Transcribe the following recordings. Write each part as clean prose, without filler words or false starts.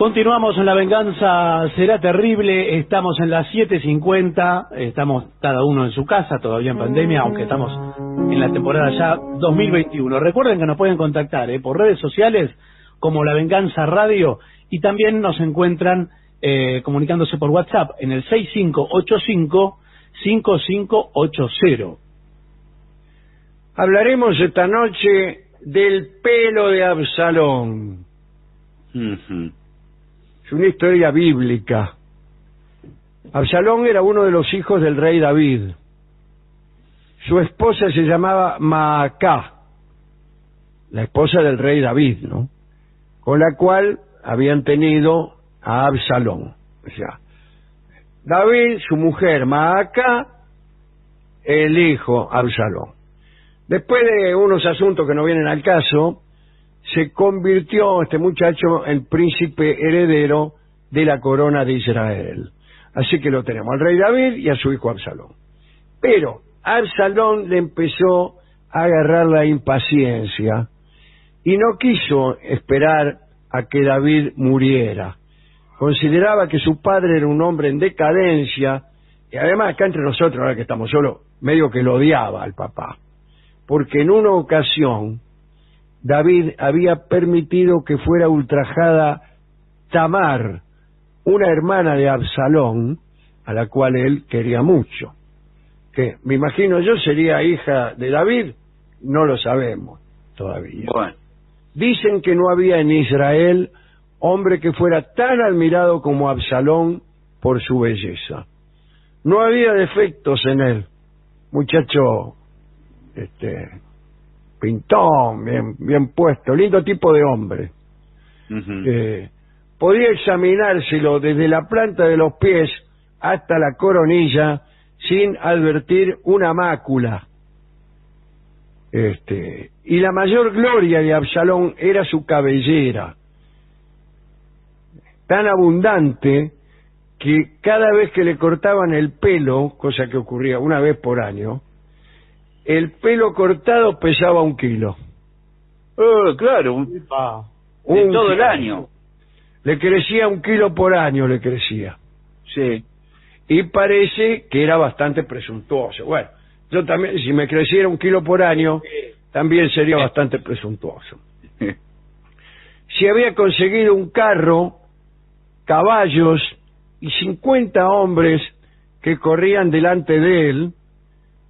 Continuamos en La Venganza Será Terrible, estamos en las 7:50, estamos cada uno en su casa, todavía en pandemia, aunque estamos en la temporada ya 2021. Recuerden que nos pueden contactar por redes sociales como La Venganza Radio y también nos encuentran comunicándose por WhatsApp en el 6585-5580. Hablaremos esta noche del pelo de Absalón. Es una historia bíblica. Absalón era uno de los hijos del rey David. Su esposa se llamaba Maacá, la esposa del rey David, ¿no? Con la cual habían tenido a Absalón. O sea, David, su mujer Maacá, el hijo Absalón. Después de unos asuntos que no vienen al caso, se convirtió este muchacho en príncipe heredero de la corona de Israel. Así que lo tenemos al rey David y a su hijo Absalón. Pero Absalón le empezó a agarrar la impaciencia y no quiso esperar a que David muriera. Consideraba que su padre era un hombre en decadencia y además acá entre nosotros, ahora que estamos solos, medio que lo odiaba al papá. Porque en una ocasión David había permitido que fuera ultrajada Tamar, una hermana de Absalón, a la cual él quería mucho. Que me imagino yo sería hija de David, no lo sabemos todavía. Bueno. Dicen que no había en Israel hombre que fuera tan admirado como Absalón por su belleza. No había defectos en él, muchacho pintón, bien puesto, lindo tipo de hombre. Podía examinárselo desde la planta de los pies hasta la coronilla sin advertir una mácula. Y la mayor gloria de Absalón era su cabellera, tan abundante que cada vez que le cortaban el pelo, cosa que ocurría una vez por año, el pelo cortado pesaba 1 kilo. Claro, todo el año. Le crecía 1 kilo por año, le crecía. Sí. Y parece que era bastante presuntuoso. Bueno, yo también, si me creciera 1 kilo por año, también sería bastante presuntuoso. Si había conseguido un carro, caballos y 50 hombres que corrían delante de él,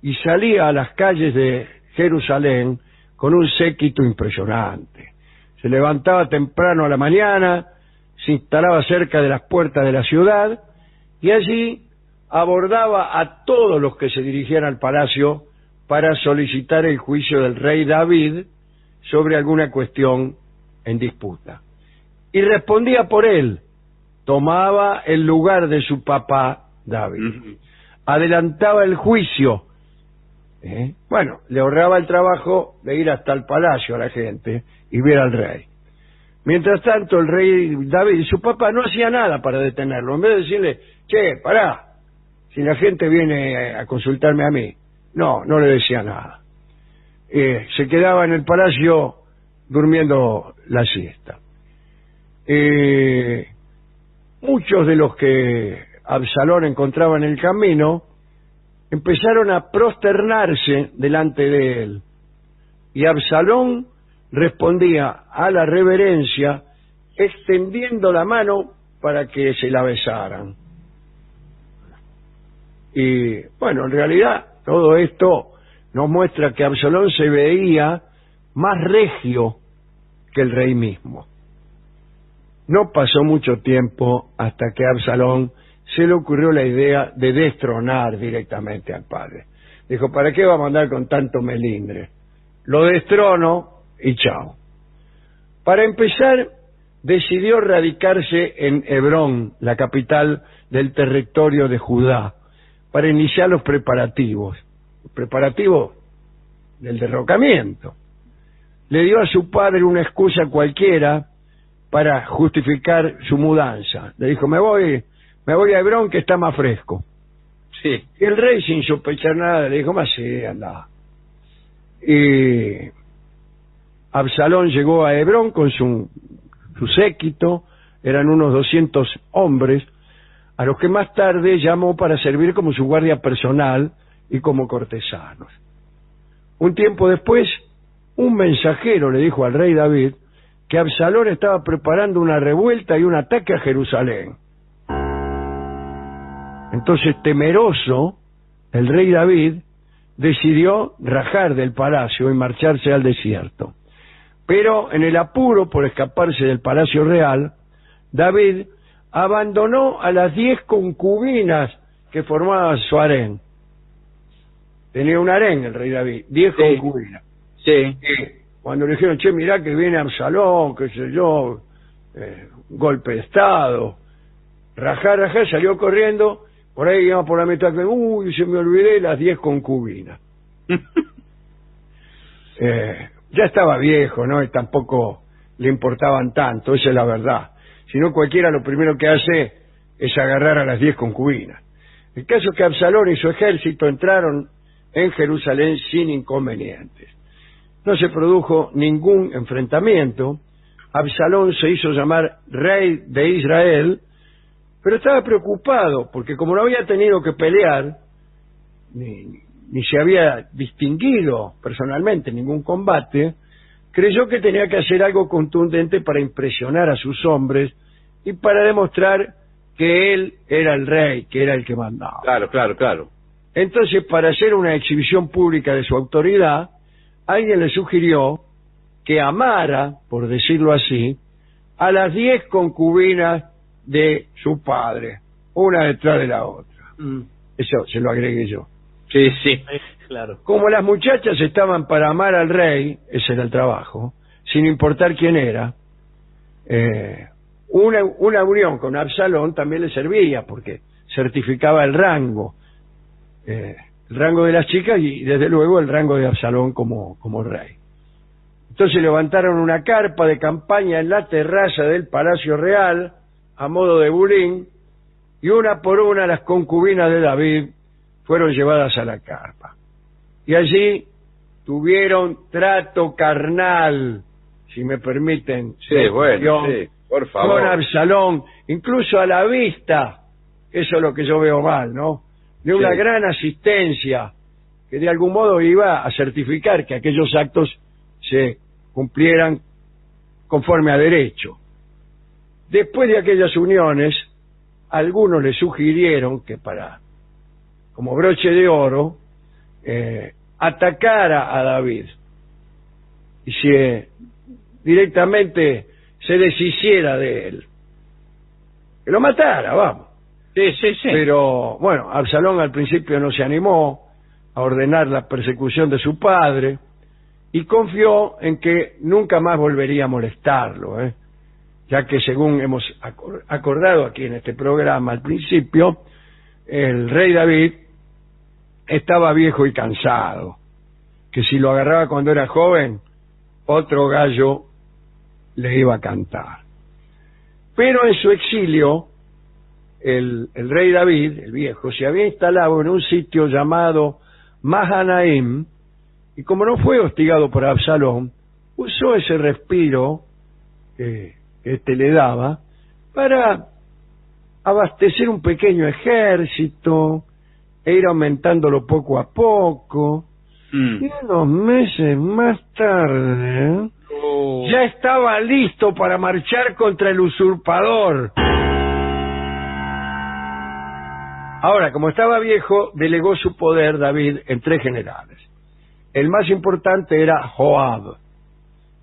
y salía a las calles de Jerusalén con un séquito impresionante. Se levantaba temprano a la mañana, se instalaba cerca de las puertas de la ciudad y allí abordaba a todos los que se dirigían al palacio para solicitar el juicio del rey David sobre alguna cuestión en disputa. Y respondía por él, tomaba el lugar de su papá David, adelantaba el juicio. Bueno, le ahorraba el trabajo de ir hasta el palacio a la gente y ver al rey. Mientras tanto, el rey David y su papá no hacía nada para detenerlo. En vez de decirle, che, pará, si la gente viene a consultarme a mí. No le decía nada. Se quedaba en el palacio durmiendo la siesta. Muchos de los que Absalón encontraba en el camino empezaron a prosternarse delante de él. Y Absalón respondía a la reverencia extendiendo la mano para que se la besaran. Y bueno, en realidad todo esto nos muestra que Absalón se veía más regio que el rey mismo. No pasó mucho tiempo hasta que a Absalón se le ocurrió la idea de destronar directamente al padre. Dijo, ¿para qué vamos a andar con tanto melindre? Lo destrono y chao. Para empezar, decidió radicarse en Hebrón, la capital del territorio de Judá, para iniciar los preparativos del derrocamiento. Le dio a su padre una excusa cualquiera para justificar su mudanza. Le dijo, me voy a Hebrón que está más fresco. Sí. Y el rey, sin sospechar nada, le dijo, más sí, anda. Y Absalón llegó a Hebrón con su séquito, eran unos 200 hombres, a los que más tarde llamó para servir como su guardia personal y como cortesanos. Un tiempo después, un mensajero le dijo al rey David que Absalón estaba preparando una revuelta y un ataque a Jerusalén. Entonces, temeroso, el rey David decidió rajar del palacio y marcharse al desierto. Pero en el apuro por escaparse del palacio real, David abandonó a las 10 concubinas que formaban su harén. Tenía un harén el rey David, 10 concubinas. Sí. Cuando le dijeron, che, mirá que viene Absalón, qué sé yo, golpe de estado, rajá, salió corriendo, por ahí iba por la mitad, uy, se me olvidé las 10 concubinas. Ya estaba viejo, ¿no? Y tampoco le importaban tanto, esa es la verdad. Si no, cualquiera lo primero que hace es agarrar a las 10 concubinas. El caso es que Absalón y su ejército entraron en Jerusalén sin inconvenientes. No se produjo ningún enfrentamiento. Absalón se hizo llamar rey de Israel, pero estaba preocupado porque como no había tenido que pelear, ni se había distinguido personalmente en ningún combate, creyó que tenía que hacer algo contundente para impresionar a sus hombres y para demostrar que él era el rey, que era el que mandaba. Claro. Entonces, para hacer una exhibición pública de su autoridad, alguien le sugirió que amara, por decirlo así, a las 10 concubinas de su padre, una detrás de la otra. Eso se lo agregué yo. Sí. Claro. Como las muchachas estaban para amar al rey, ese era el trabajo, sin importar quién era, una unión con Absalón también le servía, porque certificaba el rango de las chicas y desde luego el rango de Absalón como rey. Entonces levantaron una carpa de campaña en la terraza del Palacio Real, a modo de bulín, y una por una las concubinas de David fueron llevadas a la carpa. Y allí tuvieron trato carnal, si me permiten. Sí, bueno, sí, por favor. Con Absalón, incluso a la vista, eso es lo que yo veo mal, ¿no? De una gran asistencia, que de algún modo iba a certificar que aquellos actos se cumplieran conforme a derecho. Después de aquellas uniones, algunos le sugirieron que como broche de oro, atacara a David y directamente se deshiciera de él, que lo matara, vamos. Sí. Pero bueno, Absalón al principio no se animó a ordenar la persecución de su padre y confió en que nunca más volvería a molestarlo, ya que según hemos acordado aquí en este programa al principio, el rey David estaba viejo y cansado, que si lo agarraba cuando era joven, otro gallo le iba a cantar. Pero en su exilio, el rey David, el viejo, se había instalado en un sitio llamado Mahanaim, y como no fue hostigado por Absalón, usó ese respiro que éste le daba para abastecer un pequeño ejército e ir aumentándolo poco a poco. Y unos meses más tarde ya estaba listo para marchar contra el usurpador. Ahora, como estaba viejo, delegó su poder David en 3 generales. El más importante era Joab.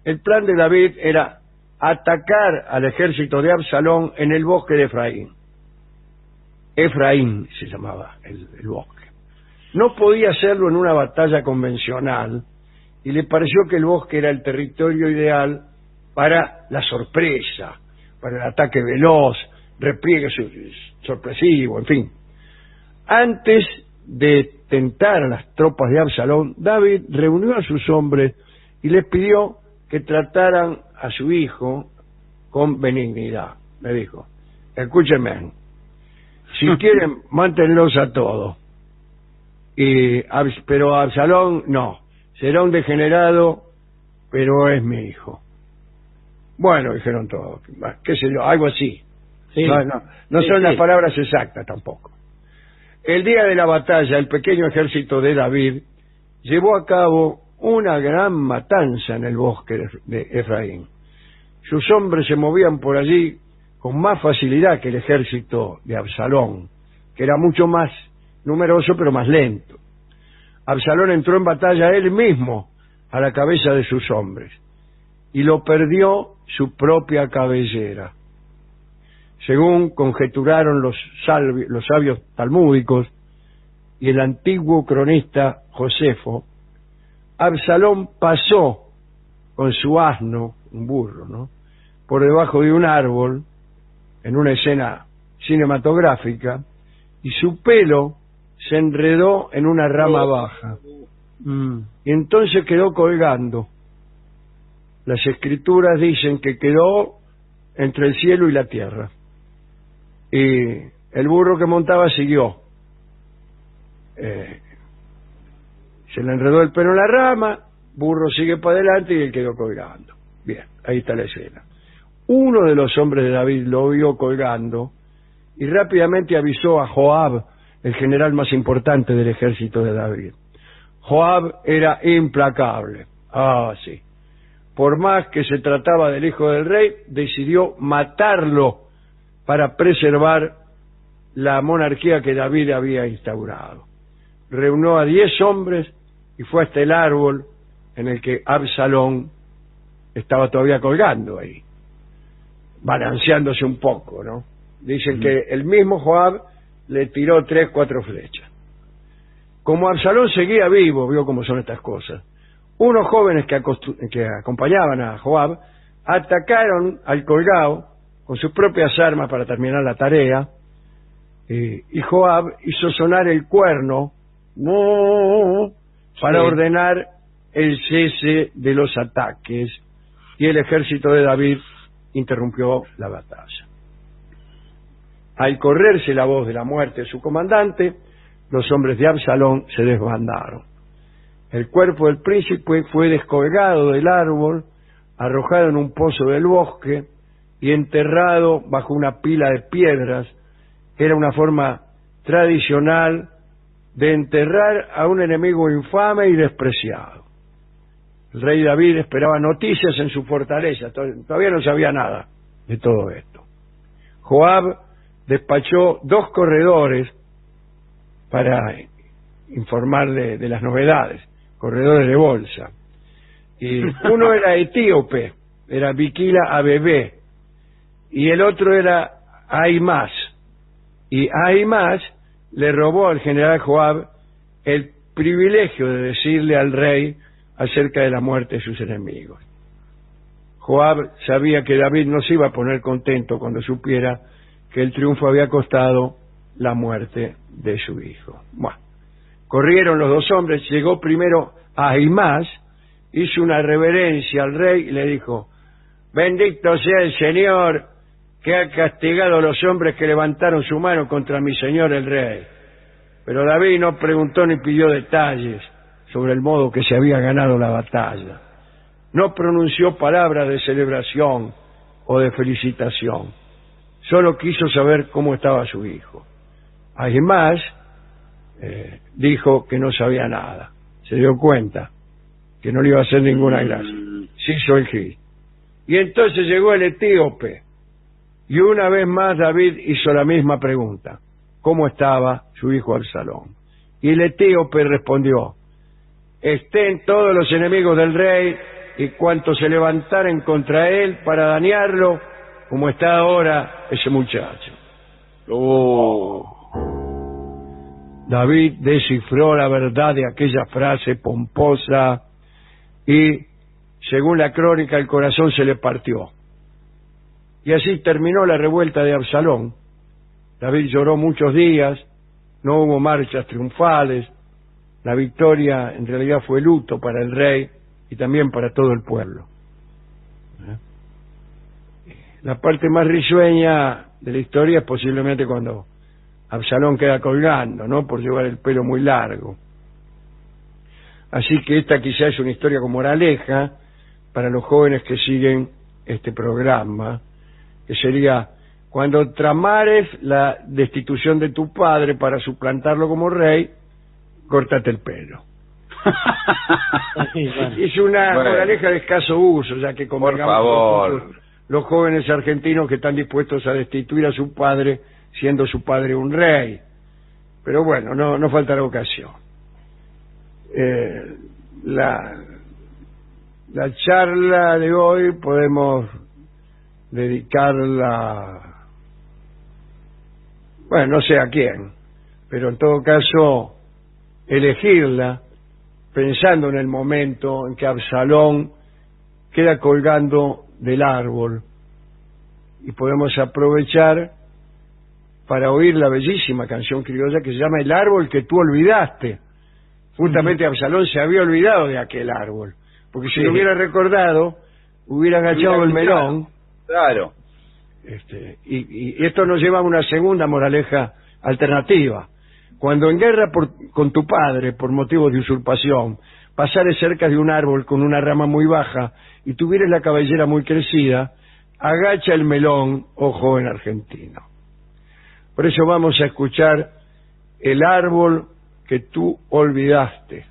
El plan de David era atacar al ejército de Absalón en el bosque de Efraín. Efraín se llamaba el bosque. No podía hacerlo en una batalla convencional y le pareció que el bosque era el territorio ideal para la sorpresa, para el ataque veloz, repliegue sorpresivo, en fin. Antes de tentar a las tropas de Absalón, David reunió a sus hombres y les pidió que trataran a su hijo con benignidad. Le dijo, escúchenme, si quieren, mátenlos a todos. Pero Absalón no, será un degenerado, pero es mi hijo. Bueno, dijeron todos, qué sé yo, algo así. Sí. No Sí, son las sí. palabras exactas tampoco. El día de la batalla, el pequeño ejército de David llevó a cabo una gran matanza en el bosque de Efraín. Sus hombres se movían por allí con más facilidad que el ejército de Absalón, que era mucho más numeroso pero más lento. Absalón entró en batalla él mismo a la cabeza de sus hombres y lo perdió su propia cabellera. Según conjeturaron los sabios talmúdicos y el antiguo cronista Josefo, Absalón pasó con su asno, un burro, ¿no?, por debajo de un árbol en una escena cinematográfica y su pelo se enredó en una rama baja y entonces quedó colgando. Las escrituras dicen que quedó entre el cielo y la tierra. Y el burro que montaba siguió. Se le enredó el pelo en la rama, burro sigue para adelante y él quedó colgando. Bien, ahí está la escena. Uno de los hombres de David lo vio colgando y rápidamente avisó a Joab, el general más importante del ejército de David. Joab era implacable. Sí. Por más que se trataba del hijo del rey, decidió matarlo para preservar la monarquía que David había instaurado. Reunió a 10 hombres y fue hasta el árbol en el que Absalón estaba todavía colgando ahí, balanceándose un poco, ¿no? Dicen que el mismo Joab le tiró 3, 4 flechas. Como Absalón seguía vivo, vio cómo son estas cosas, unos jóvenes que acompañaban a Joab atacaron al colgado con sus propias armas para terminar la tarea, y Joab hizo sonar el cuerno para ordenar el cese de los ataques, y el ejército de David interrumpió la batalla. Al correrse la voz de la muerte de su comandante, los hombres de Absalón se desbandaron. El cuerpo del príncipe fue descolgado del árbol, arrojado en un pozo del bosque y enterrado bajo una pila de piedras. Era una forma tradicional de enterrar a un enemigo infame y despreciado. El rey David esperaba noticias en su fortaleza, todavía no sabía nada de todo esto. Joab despachó 2 corredores para informarle de las novedades, corredores de bolsa. Y uno era etíope, era Bikila Abebe, y el otro era Ahimaaz. Y Ahimaaz le robó al general Joab el privilegio de decirle al rey acerca de la muerte de sus enemigos. Joab sabía que David no se iba a poner contento cuando supiera que el triunfo había costado la muerte de su hijo. Bueno, corrieron los 2 hombres, llegó primero Ahimaaz, hizo una reverencia al rey y le dijo: bendito sea el Señor que ha castigado a los hombres que levantaron su mano contra mi señor el rey. Pero David no preguntó ni pidió detalles sobre el modo que se había ganado la batalla. No pronunció palabras de celebración o de felicitación. Solo quiso saber cómo estaba su hijo. Ahimaaz dijo que no sabía nada. Se dio cuenta que no le iba a hacer ninguna gracia. Se hizo el gil. Y entonces llegó el etíope. Y una vez más David hizo la misma pregunta: ¿cómo estaba su hijo Absalón? Y el etíope respondió: estén todos los enemigos del rey y cuantos se levantaren contra él para dañarlo, como está ahora ese muchacho. David descifró la verdad de aquella frase pomposa y, según la crónica, el corazón se le partió. Y así terminó la revuelta de Absalón. David lloró muchos días, no hubo marchas triunfales. La victoria en realidad fue luto para el rey y también para todo el pueblo. La parte más risueña de la historia es posiblemente cuando Absalón queda colgando, ¿no?, por llevar el pelo muy largo. Así que esta quizás es una historia con moraleja para los jóvenes que siguen este programa, que sería: cuando tramares la destitución de tu padre para suplantarlo como rey, córtate el pelo. Sí, bueno. Es una Bueno. moraleja de escaso uso, ya que Por convengamos favor. con los jóvenes argentinos que están dispuestos a destituir a su padre, siendo su padre un rey. Pero bueno, no faltará ocasión. La charla de hoy podemos dedicarla, bueno, no sé a quién, pero en todo caso elegirla pensando en el momento en que Absalón queda colgando del árbol, y podemos aprovechar para oír la bellísima canción criolla que se llama El árbol que tú olvidaste. Justamente Absalón se había olvidado de aquel árbol, porque si lo hubiera recordado, hubiera agachado el melón. Claro. Y esto nos lleva a una segunda moraleja alternativa. Cuando en guerra con tu padre, por motivos de usurpación, pasares cerca de un árbol con una rama muy baja y tuvieres la cabellera muy crecida, agacha el melón, oh joven argentino. Por eso vamos a escuchar El árbol que tú olvidaste.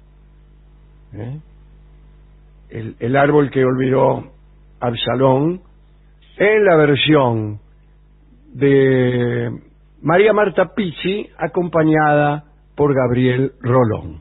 El árbol que olvidó Absalón, en la versión de María Marta Pizzi, acompañada por Gabriel Rolón.